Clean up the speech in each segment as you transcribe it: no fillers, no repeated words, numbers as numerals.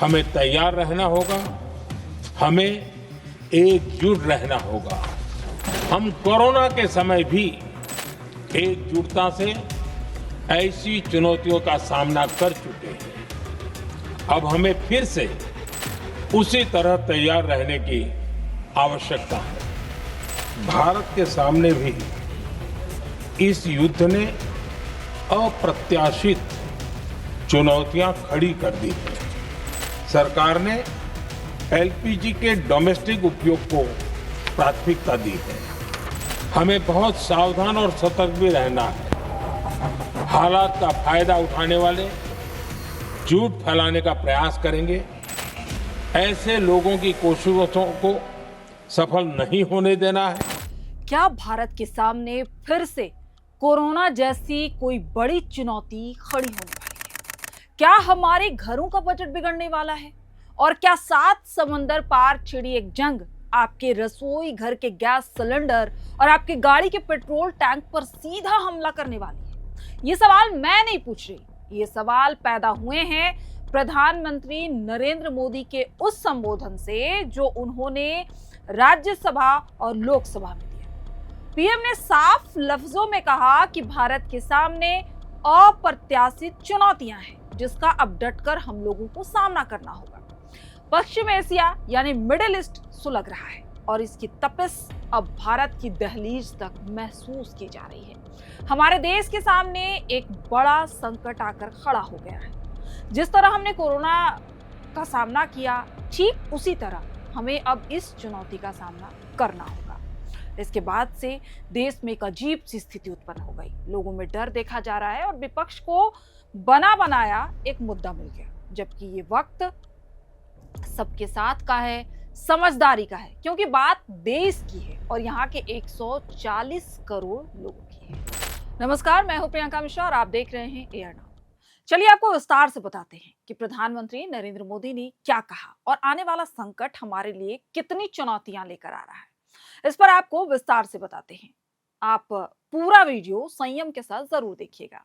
हमें तैयार रहना होगा, हमें एकजुट रहना होगा। हम कोरोना के समय भी एकजुटता से ऐसी चुनौतियों का सामना कर चुके हैं। अब हमें फिर से उसी तरह तैयार रहने की आवश्यकता है। भारत के सामने भी इस युद्ध ने अप्रत्याशित चुनौतियां खड़ी कर दी हैं। सरकार ने एलपीजी के डोमेस्टिक उपयोग को प्राथमिकता दी है। हमें बहुत सावधान और सतर्क भी रहना है। हालात का फायदा उठाने वाले झूठ फैलाने का प्रयास करेंगे। ऐसे लोगों की कोशिशों को सफल नहीं होने देना है। क्या भारत के सामने फिर से कोरोना जैसी कोई बड़ी चुनौती खड़ी होने वाली है? क्या हमारे घरों का बजट बिगड़ने वाला है? और क्या 7 समंदर पार छिड़ी एक जंग आपके रसोई घर के गैस सिलेंडर और आपकी गाड़ी के पेट्रोल टैंक पर सीधा हमला करने वाली है? ये सवाल मैं नहीं पूछ रही, ये सवाल पैदा हुए हैं प्रधानमंत्री नरेंद्र मोदी के उस संबोधन से जो उन्होंने राज्यसभा और लोकसभा में दिया। पीएम ने साफ लफ्जों में कहा कि भारत के सामने अप्रत्याशित चुनौतियां हैं जिसका अब डटकर हम लोगों को सामना करना होगा। पश्चिम एशिया यानी मिडिल ईस्ट सुलग रहा है और इसकी तपिश अब भारत की दहलीज तक महसूस की जा रही है। हमारे देश के सामने एक बड़ा संकट आकर खड़ा हो गया है। जिस तरह हमने कोरोना का सामना किया, ठीक उसी तरह हमें अब इस चुनौती का सामना करना होगा। इसके बाद से देश में एक अजीब सी स्थिति उत्पन्न हो गई। लोगों में डर देखा जा रहा है और विपक्ष को बना बनाया एक मुद्दा मिल गया, जबकि ये वक्त सबके साथ का है, समझदारी का है, क्योंकि बात देश की है और यहाँ के 140 करोड़ लोगों की है। नमस्कार, मैं हूं प्रियंका मिश्रा और आप देख रहे हैं एयर नाउ। चलिए आपको विस्तार से बताते हैं कि प्रधानमंत्री नरेंद्र मोदी ने क्या कहा और आने वाला संकट हमारे लिए कितनी चुनौतियां लेकर आ रहा है। इस पर आपको विस्तार से बताते हैं। आप पूरा वीडियो संयम के साथ जरूर देखिएगा।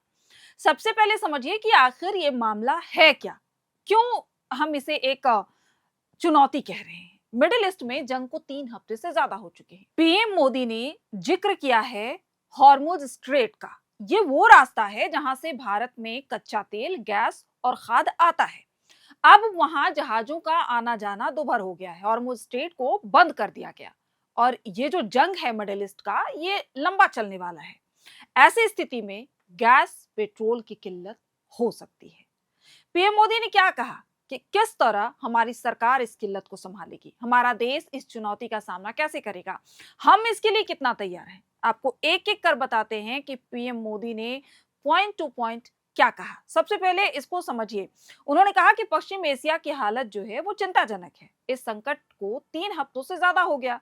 सबसे पहले समझिए कि आखिर ये मामला है क्या, क्यों हम इसे एक चुनौती कह रहे हैं। मिडिल ईस्ट में जंग को 3 हफ्ते से ज्यादा हो चुके हैं। पीएम मोदी ने जिक्र किया है हॉर्मुज स्ट्रेट का। ये वो रास्ता है जहां से भारत में कच्चा तेल, गैस और खाद आता है। अब वहां जहाजों का आना जाना दोभर हो गया है। हॉर्मुज स्ट्रेट को बंद कर दिया गया और ये जो जंग है मिडिल ईस्ट का, ये लंबा चलने वाला है। ऐसी स्थिति में गैस, पेट्रोल की किल्लत हो सकती है। पीएम मोदी ने क्या कहा कि किस तरह हमारी सरकार इस किल्लत को संभालेगी, हमारा देश इस चुनौती का सामना कैसे करेगा, हम इसके लिए कितना तैयार हैं। आपको एक एक कर बताते हैं कि पीएम मोदी ने पॉइंट टू पॉइंट क्या कहा। सबसे पहले इसको समझिए। उन्होंने कहा कि पश्चिम एशिया की हालत जो है वो चिंताजनक है। इस संकट को 3 हफ्तों से ज्यादा हो गया।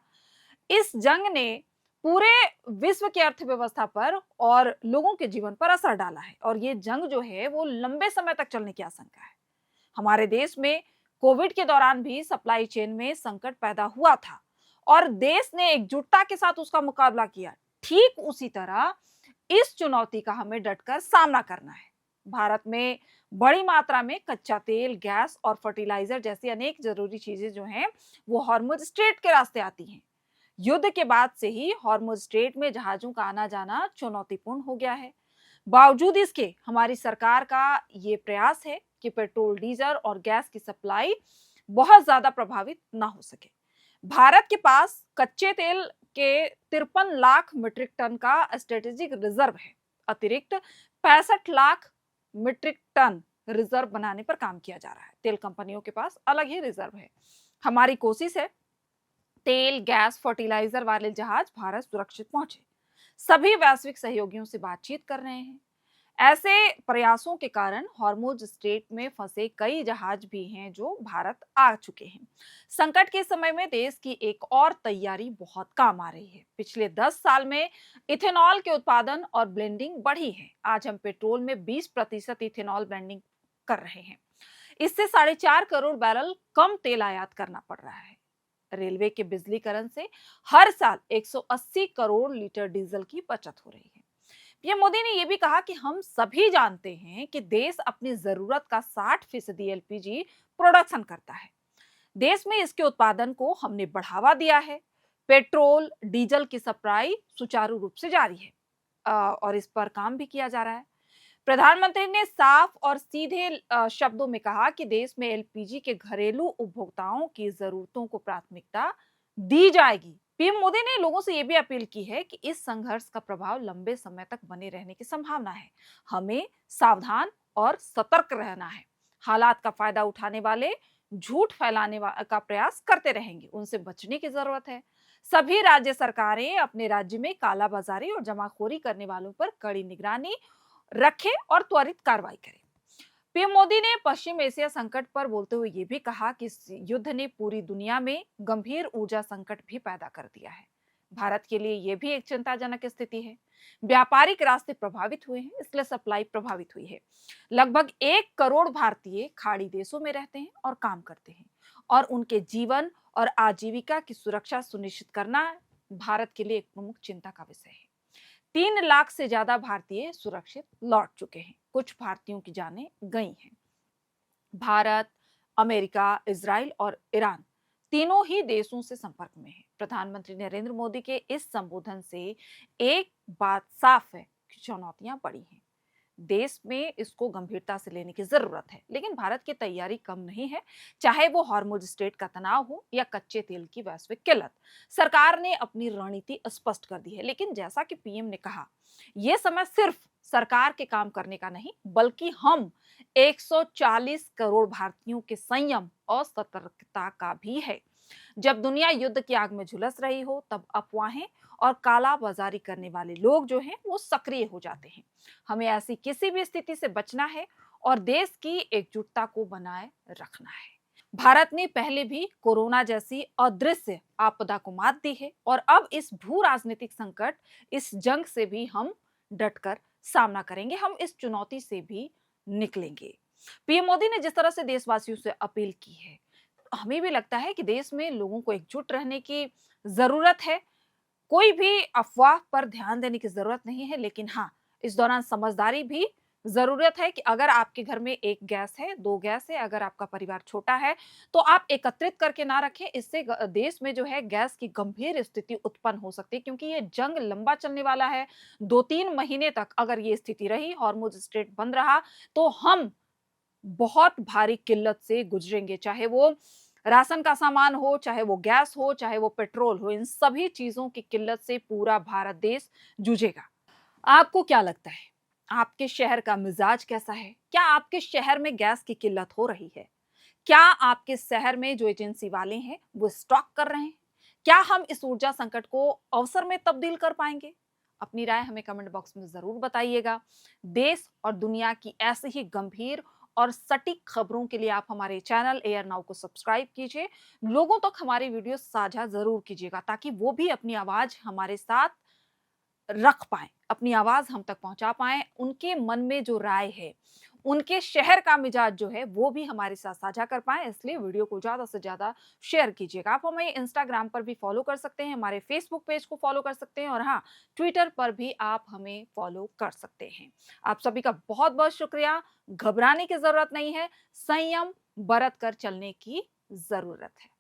इस जंग ने पूरे विश्व की अर्थव्यवस्था पर और लोगों के जीवन पर असर डाला है और ये जंग जो है वो लंबे समय तक चलने की आशंका है। हमारे देश में कोविड के दौरान भी सप्लाई चेन में संकट पैदा हुआ था और देश ने एकजुटता के साथ उसका मुकाबला किया। ठीक उसी तरह इस चुनौती का हमें डटकर सामना करना है। भारत में बड़ी मात्रा में कच्चा तेल, गैस और फर्टिलाइजर जैसी अनेक जरूरी चीजें जो हैं वो हॉर्मुज स्ट्रेट के रास्ते आती हैं। युद्ध के बाद से ही हॉर्मुज स्ट्रेट में जहाजों का आना जाना चुनौतीपूर्ण हो गया है। बावजूद इसके हमारी सरकार का ये प्रयास है कि पेट्रोल, डीजल और गैस की सप्लाई बहुत ज्यादा प्रभावित ना हो सके। भारत के पास कच्चे तेल के 53 लाख मीट्रिक टन का स्ट्रेटेजिक रिजर्व है। अतिरिक्त 65 लाख मीट्रिक टन रिजर्व बनाने पर काम किया जा रहा है। तेल कंपनियों के पास अलग ही रिजर्व है। हमारी कोशिश है तेल, गैस, फर्टिलाइजर वाले जहाज भारत सुरक्षित पहुंचे। सभी वैश्विक सहयोगियों से बातचीत कर रहे हैं। ऐसे प्रयासों के कारण हॉर्मुज स्ट्रेट में फंसे कई जहाज भी हैं जो भारत आ चुके हैं। संकट के समय में देश की एक और तैयारी बहुत काम आ रही है। पिछले 10 साल में इथेनॉल के उत्पादन और ब्लेंडिंग बढ़ी है। आज हम पेट्रोल में 20% इथेनॉल ब्लेंडिंग कर रहे हैं। इससे 4.5 करोड़ बैरल कम तेल आयात करना पड़ रहा है। रेलवे के बिजलीकरण से हर साल 180 करोड़ लीटर डीजल की बचत हो रही है। पीएम मोदी ने यह भी कहा कि हम सभी जानते हैं कि देश अपनी जरूरत का 60% एलपीजी प्रोडक्शन करता है। देश में इसके उत्पादन को हमने बढ़ावा दिया है। पेट्रोल डीजल की सप्लाई सुचारू रूप से जारी है और इस पर काम भी किया जा रहा है। प्रधानमंत्री ने साफ और सीधे शब्दों में कहा कि देश में एलपीजी के घरेलू उपभोक्ताओं की जरूरतों को प्राथमिकता दी जाएगी। पीएम मोदी ने लोगों से यह भी अपील की है कि इस संघर्ष का प्रभाव लंबे समय तक बने रहने की संभावना है। हमें सावधान और सतर्क रहना है। हालात का फायदा उठाने वाले झूठ फैलाने का प्रयास करते रहेंगे, उनसे बचने की जरूरत है। सभी राज्य सरकारें अपने राज्य में कालाबाजारी और जमाखोरी करने वालों पर कड़ी निगरानी रखें और त्वरित कार्रवाई करें। पीएम मोदी ने पश्चिम एशिया संकट पर बोलते हुए यह भी कहा कि इस युद्ध ने पूरी दुनिया में गंभीर ऊर्जा संकट भी पैदा कर दिया है। भारत के लिए यह भी एक चिंताजनक स्थिति है। व्यापारिक रास्ते प्रभावित हुए हैं, इसलिए सप्लाई प्रभावित हुई है। लगभग 1 करोड़ भारतीय खाड़ी देशों में रहते हैं और काम करते हैं और उनके जीवन और आजीविका की सुरक्षा सुनिश्चित करना भारत के लिए एक प्रमुख चिंता का विषय है। 3 लाख से ज्यादा भारतीय सुरक्षित लौट चुके हैं। कुछ भारतीयों की जानें गई हैं। भारत, अमेरिका, इजराइल और ईरान तीनों ही देशों से संपर्क में है। प्रधानमंत्री नरेंद्र मोदी के इस संबोधन से एक बात साफ है कि चुनौतियां बड़ी हैं। देश में इसको गंभीरता से लेने की जरूरत है, लेकिन भारत की तैयारी कम नहीं है। चाहे वो हार्मुज स्ट्रेट का तनाव हो या कच्चे तेल की वैश्विक किल्लत, सरकार ने अपनी रणनीति स्पष्ट कर दी है। लेकिन जैसा कि पीएम ने कहा, यह समय सिर्फ सरकार के काम करने का नहीं, बल्कि हम 140 करोड़ भारतीयों के संयम और सतर्कता का भी है। जब दुनिया युद्ध की आग में झुलस रही हो, तब अफवाहें और काला बाजारी करने वाले लोग जो हैं वो सक्रिय हो जाते हैं। हमें ऐसी किसी भी स्थिति से बचना है और देश की एकजुटता को बनाए रखना है। भारत ने पहले भी कोरोना जैसी अदृश्य आपदा को मात दी है और अब इस भू राजनीतिक संकट, इस जंग से भी हम डटकर सामना करेंगे। हम इस चुनौती से भी निकलेंगे। पीएम मोदी ने जिस तरह से देशवासियों से अपील की है, हमें भी लगता है कि देश में लोगों को एकजुट रहने की जरूरत है। कोई भी अफवाह पर ध्यान देने की जरूरत नहीं है, लेकिन हाँ, इस दौरान समझदारी भी जरूरत है कि अगर आपके घर में 1 गैस है, 2 गैस है, अगर आपका परिवार छोटा है तो आप एकत्रित करके ना रखें। इससे देश में जो है गैस की गंभीर स्थिति उत्पन्न हो सकती है, क्योंकि ये जंग लंबा चलने वाला है। 2-3 महीने तक अगर ये स्थिति रही, हार्मुज स्ट्रेट बंद रहा, तो हम बहुत भारी किल्लत से गुजरेंगे। चाहे वो राशन का सामान हो, चाहे वो गैस हो, चाहे वो पेट्रोल हो, इन सभी चीजों की किल्लत से पूरा भारत देश जूझेगा। आपको क्या लगता है? आपके शहर का मिजाज कैसा है? क्या आपके शहर में गैस की किल्लत हो रही है? क्या आपके शहर में जो एजेंसी वाले हैं वो स्टॉक कर रहे हैं? क्या हम इस ऊर्जा संकट को अवसर में तब्दील कर पाएंगे? अपनी राय हमें कमेंट बॉक्स में जरूर बताइएगा। देश और दुनिया की ऐसी ही गंभीर और सटीक खबरों के लिए आप हमारे चैनल एयर नाउ को सब्सक्राइब कीजिए। लोगों तक हमारी वीडियो साझा जरूर कीजिएगा, ताकि वो भी अपनी आवाज हमारे साथ रख पाएं, अपनी आवाज हम तक पहुंचा पाएं। उनके मन में जो राय है, उनके शहर का मिजाज जो है, वो भी हमारे साथ साझा कर पाएं। इसलिए वीडियो को ज्यादा से ज्यादा शेयर कीजिएगा। आप हमें इंस्टाग्राम पर भी फॉलो कर सकते हैं, हमारे फेसबुक पेज को फॉलो कर सकते हैं और हाँ, ट्विटर पर भी आप हमें फॉलो कर सकते हैं। आप सभी का बहुत बहुत शुक्रिया। घबराने की जरूरत नहीं है, संयम बरत कर चलने की जरूरत है।